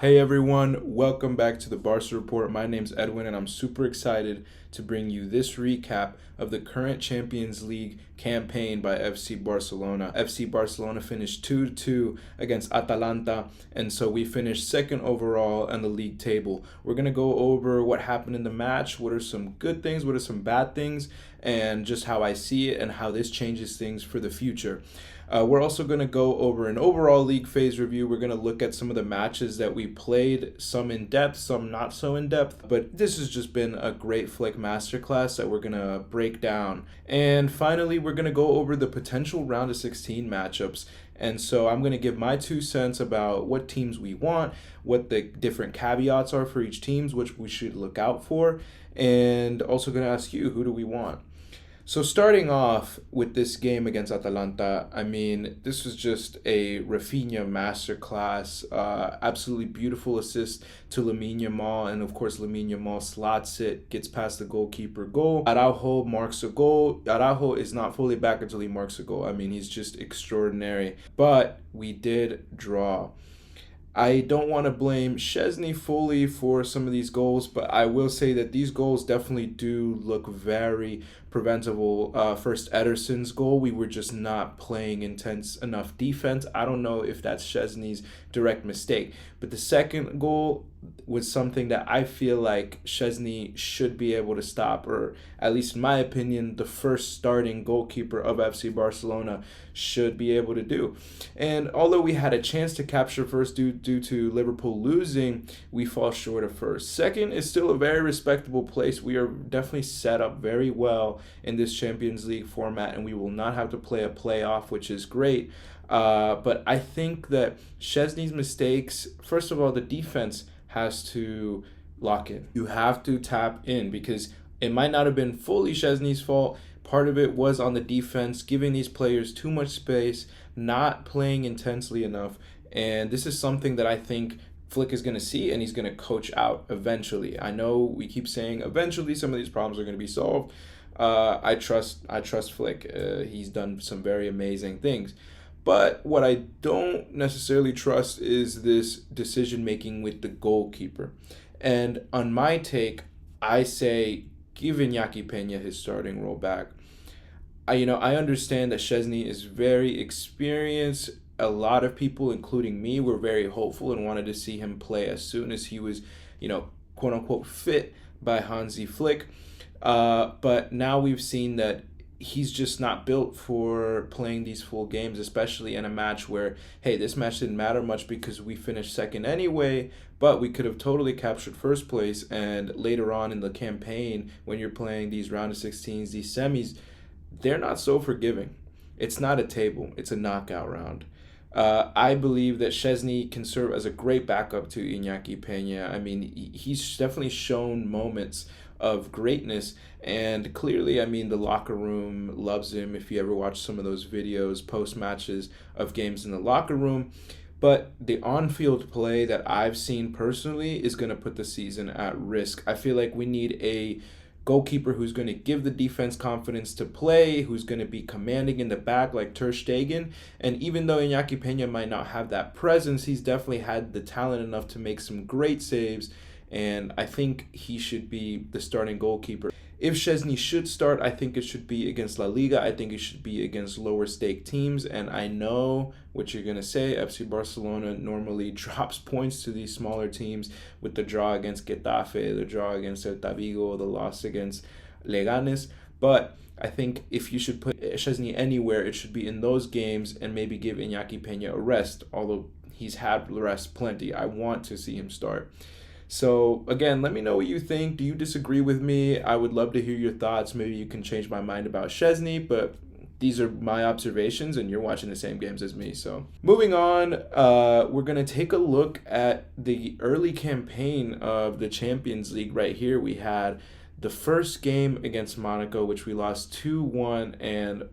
Hey everyone, welcome back to the Barca Report. My name's Edwin and I'm super excited to bring you this recap of the current Champions League campaign by FC Barcelona. FC Barcelona finished 2-2 against Atalanta, and so we finished second overall on the league table. We're going to go over what happened in the match, what are some good things, what are some bad things, and just how I see it and how this changes things for the future. We're also going to go over an overall league phase review. We're going to look at some of the matches that we played, some in depth, some not so in depth. But this has just been a great Flick masterclass that we're going to break down. And finally, we're going to go over the potential round of 16 matchups. And so I'm going to give my 2 cents about what teams we want, what the different caveats are for each teams, which we should look out for, and also going to ask you, who do we want? So starting off with this game against Atalanta, I mean, this was just a Raphinha masterclass. Absolutely beautiful assist to Lamine Yamal, and of course Lamine Yamal slots it, gets past the goalkeeper goal. Araujo marks a goal. Araujo is not fully back until he marks a goal. I mean, he's just extraordinary. But we did draw. I don't want to blame Szczesny fully for some of these goals, but I will say that these goals definitely do look very preventable. First, Ederson's goal, we were just not playing intense enough defense. I don't know if that's Szczesny's direct mistake, but the second goal was something that I feel like Szczesny should be able to stop, or at least in my opinion, the first starting goalkeeper of FC Barcelona should be able to do. And although we had a chance to capture first due to Liverpool losing, we fall short of first. Second is still a very respectable place. We are definitely set up very well in this Champions League format, and we will not have to play a playoff, which is great. But I think that Szczesny's mistakes, first of all, the defense has to lock in. You have to tap in because it might not have been fully Szczesny's fault. Part of it was on the defense, giving these players too much space, not playing intensely enough. And this is something that I think Flick is going to see, and he's going to coach out eventually. I know we keep saying eventually some of these problems are going to be solved. I trust Flick. He's done some very amazing things. But what I don't necessarily trust is this decision making with the goalkeeper. And on my take, I say give Iñaki Peña his starting role back. I understand that Szczesny is very experienced. A lot of people, including me, were very hopeful and wanted to see him play as soon as he was, quote unquote, fit by Hansi Flick. But now we've seen that he's just not built for playing these full games, especially in a match where, hey, this match didn't matter much because we finished second anyway, but we could have totally captured first place. And later on in the campaign, when you're playing these round of 16s, these semis, they're not so forgiving. It's not a table, it's a knockout round. I believe that Szczesny can serve as a great backup to Iñaki Peña. I mean, he's definitely shown moments of greatness, and clearly, I mean, the locker room loves him. If you ever watch some of those videos post matches of games in the locker room, but the on-field play that I've seen personally is going to put the season at risk. I feel like we need a goalkeeper who's going to give the defense confidence to play, who's going to be commanding in the back like Ter Stegen. And even though Iñaki Peña might not have that presence, he's definitely had the talent enough to make some great saves, and I think he should be the starting goalkeeper. If Szczesny should start, I think it should be against La Liga. I think it should be against lower stake teams. And I know what you're going to say. FC Barcelona normally drops points to these smaller teams with the draw against Getafe, the draw against Celta Vigo, the loss against Leganes. But I think if you should put Szczesny anywhere, it should be in those games and maybe give Iñaki Peña a rest, although he's had rest plenty. I want to see him start. So, again, let me know what you think. Do you disagree with me? I would love to hear your thoughts. Maybe you can change my mind about Szczesny, but these are my observations, and you're watching the same games as me. So, moving on, we're going to take a look at the early campaign of the Champions League. Right here, we had the first game against Monaco, which we lost 2-1, and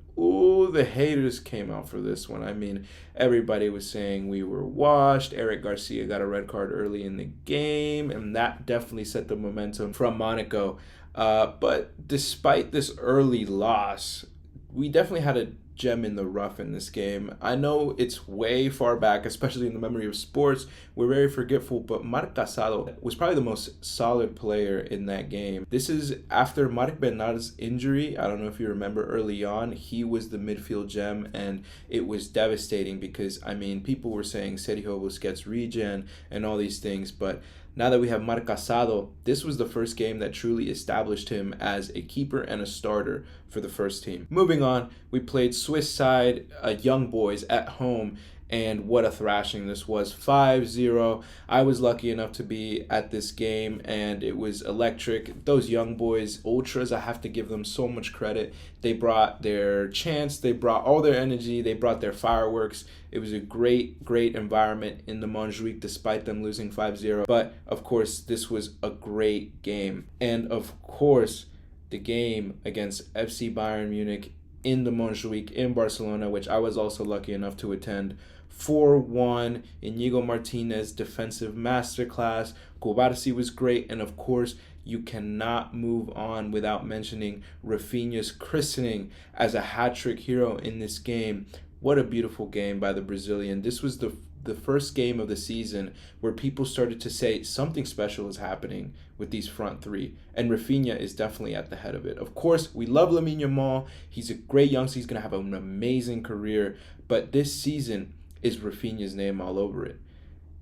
the haters came out for this one. I mean, everybody was saying we were washed. Eric Garcia got a red card early in the game, and that definitely set the momentum from Monaco. But despite this early loss, we definitely had a gem in the rough in this game. I know it's way far back, especially in the memory of sports. We're very forgetful, but Marc Casado was probably the most solid player in that game. This is after Marc Bernard's injury. I don't know if you remember early on, he was the midfield gem, and it was devastating because, I mean, people were saying Sergio Busquets regen and all these things, but now that we have Marc Casado, this was the first game that truly established him as a keeper and a starter for the first team. Moving on, we played Swiss side Young Boys at home, and what a thrashing this was. 5-0. I was lucky enough to be at this game, and it was electric. Those Young Boys, Ultras, I have to give them so much credit. They brought their chants, they brought all their energy, they brought their fireworks. It was a great environment in the Montjuic despite them losing 5-0. But, of course, this was a great game. And, of course, the game against FC Bayern Munich in the Montjuic in Barcelona, which I was also lucky enough to attend. 4-1, Inigo Martinez defensive masterclass. Cubarsí was great, and of course, you cannot move on without mentioning Raphinha's christening as a hat-trick hero in this game. What a beautiful game by the Brazilian. This was the first game of the season where people started to say something special is happening with these front three, and Raphinha is definitely at the head of it. Of course, we love Lamine Yamal. He's a great youngster. He's going to have an amazing career, but this season is Raphinha's name all over it.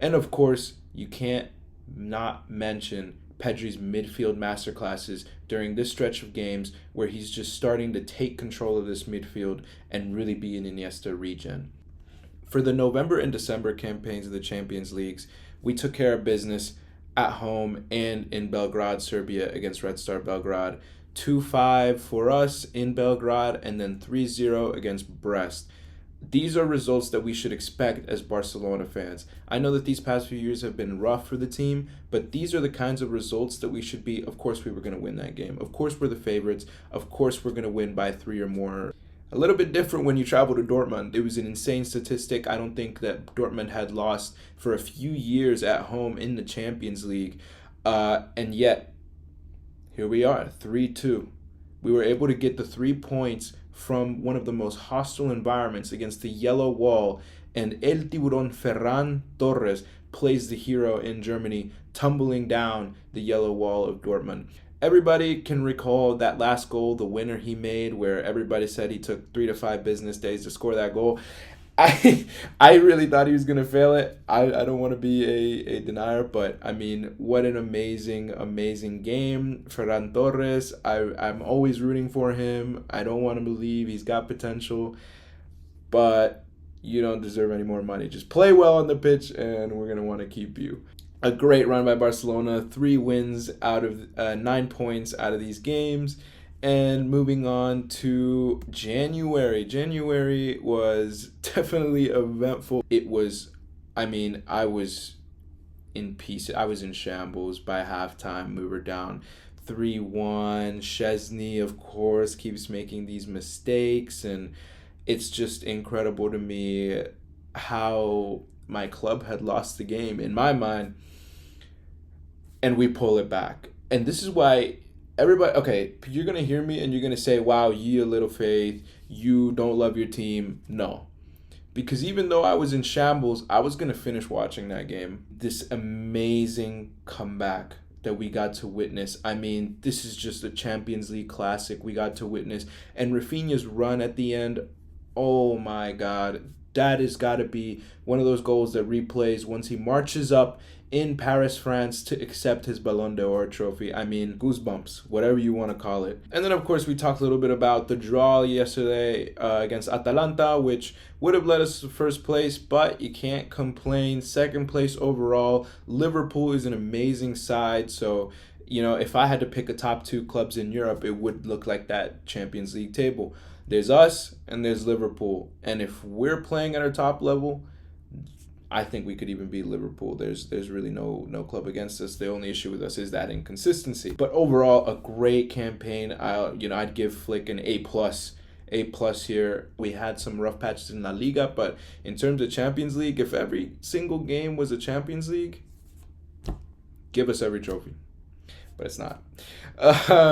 And of course, you can't not mention Pedri's midfield masterclasses during this stretch of games where he's just starting to take control of this midfield and really be an Iniesta regen. For the November and December campaigns of the Champions Leagues, we took care of business at home and in Belgrade, Serbia against Red Star Belgrade. 2-5 for us in Belgrade, and then 3-0 against Brest. These are results that we should expect as Barcelona fans. I know that these past few years have been rough for the team, but these are the kinds of results that we should be. Of course, we were going to win that game. Of course, we're the favorites. Of course, we're going to win by 3 or more. A little bit different when you travel to Dortmund. It was an insane statistic. I don't think that Dortmund had lost for a few years at home in the Champions League. And yet, here we are, 3-2. We were able to get the 3 points from one of the most hostile environments against the yellow wall, and El Tiburón Ferran Torres plays the hero in Germany, tumbling down the yellow wall of Dortmund. Everybody can recall that last goal, the winner he made, where everybody said he took 3 to 5 business days to score that goal. I really thought he was going to fail it. I don't want to be a denier, but I mean, what an amazing game. Ferran Torres, I'm always rooting for him. I don't want to believe he's got potential, but you don't deserve any more money. Just play well on the pitch, and we're going to want to keep you. A great run by Barcelona, 3 wins out of 9 points out of these games. And moving on to January. January was definitely eventful. It was, I mean, I was in pieces. I was in shambles by halftime. We were down 3-1. Szczesny, of course, keeps making these mistakes. And it's just incredible to me how my club had lost the game, in my mind. And we pull it back. And this is why everybody, okay, you're going to hear me and you're going to say, wow, you little faith, you don't love your team. No. Because even though I was in shambles, I was going to finish watching that game. This amazing comeback that we got to witness. I mean, this is just a Champions League classic we got to witness. And Raphinha's run at the end, oh my God. That has got to be one of those goals that replays once he marches up in Paris, France to accept his Ballon d'Or trophy. I mean, goosebumps, whatever you want to call it. And then, of course, we talked a little bit about the draw yesterday against Atalanta, which would have led us to first place, but you can't complain. Second place overall. Liverpool is an amazing side, so you know, if I had to pick a top 2 clubs in Europe, it would look like that Champions League table. There's us and there's Liverpool. And if we're playing at our top level, I think we could even beat Liverpool. There's really no club against us. The only issue with us is that inconsistency. But overall, a great campaign. I'd give Flick an A+. A+ here. We had some rough patches in La Liga, but in terms of Champions League, if every single game was a Champions League, give us every trophy. But it's not.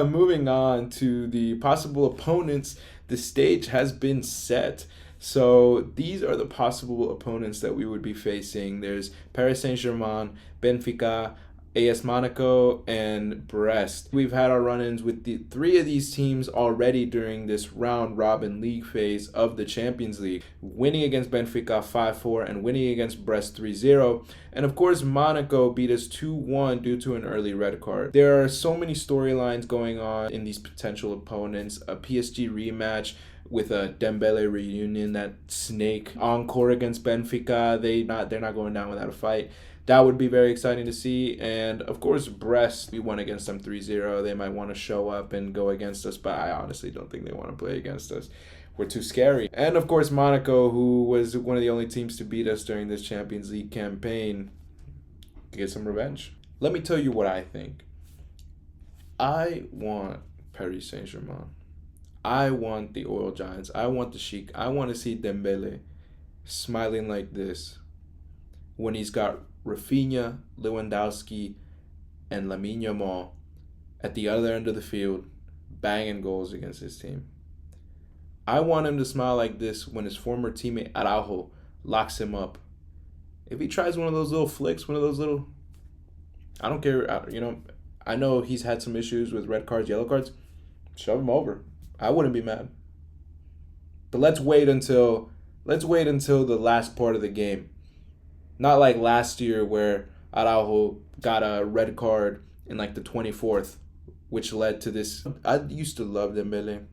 Moving on to the possible opponents The stage has been set. So these are the possible opponents that we would be facing. There's Paris Saint-Germain, Benfica, AS Monaco, and Brest. We've had our run-ins with the three of these teams already during this round-robin league phase of the Champions League, winning against Benfica 5-4 and winning against Brest 3-0. And of course, Monaco beat us 2-1 due to an early red card. There are so many storylines going on in these potential opponents. A PSG rematch with a Dembele reunion, that snake encore against Benfica. They're not going down without a fight. That would be very exciting to see. And of course, Brest, we won against them 3-0. They might want to show up and go against us, but I honestly don't think they want to play against us. We're too scary. And of course, Monaco, who was one of the only teams to beat us during this Champions League campaign, to get some revenge. Let me tell you what I think. I want Paris Saint-Germain. I want the Oil Giants. I want the Sheik. I want to see Dembele smiling like this when he's got Raphinha, Lewandowski, and Lamine Yamal at the other end of the field banging goals against his team. I want him to smile like this when his former teammate Araujo locks him up. If he tries one of those little flicks, one of those little... I don't care, I know he's had some issues with red cards, yellow cards. Shove him over. I wouldn't be mad. But let's wait until the last part of the game. Not like last year where Araujo got a red card in like the 24th, which led to this. I used to love Dembele.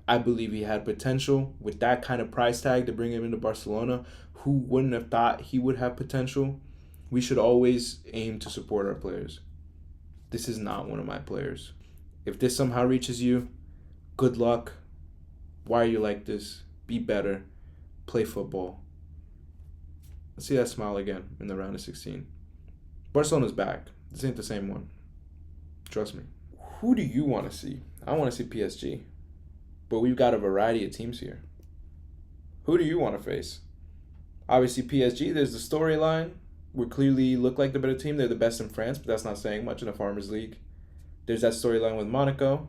I believe he had potential with that kind of price tag to bring him into Barcelona. Who wouldn't have thought he would have potential? We should always aim to support our players. This is not one of my players. If this somehow reaches you, good luck. Why are you like this? Be better. Play football. Let's see that smile again in the round of 16. Barcelona's back. This ain't the same one. Trust me. Who do you want to see? I want to see PSG. But we've got a variety of teams here. Who do you want to face? Obviously, PSG, there's the storyline. We clearly look like the better team. They're the best in France, but that's not saying much in a Farmers League. There's that storyline with Monaco.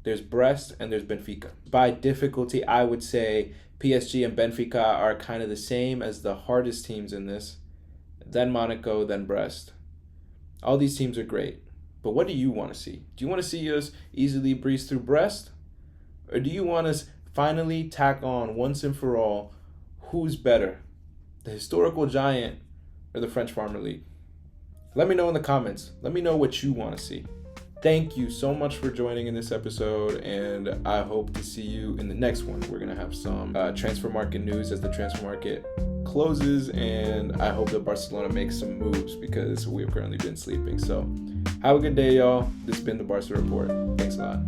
There's Brest, and there's Benfica. By difficulty, I would say PSG and Benfica are kind of the same as the hardest teams in this. Then Monaco, then Brest. All these teams are great. But what do you want to see? Do you want to see us easily breeze through Brest? Or do you want us finally tack on once and for all who's better? The historical giant or the French Farmer League? Let me know in the comments. Let me know what you want to see. Thank you so much for joining in this episode, and I hope to see you in the next one. We're going to have some transfer market news as the transfer market closes, and I hope that Barcelona makes some moves because we've currently been sleeping. So have a good day, y'all. This has been the Barca Report. Thanks a lot.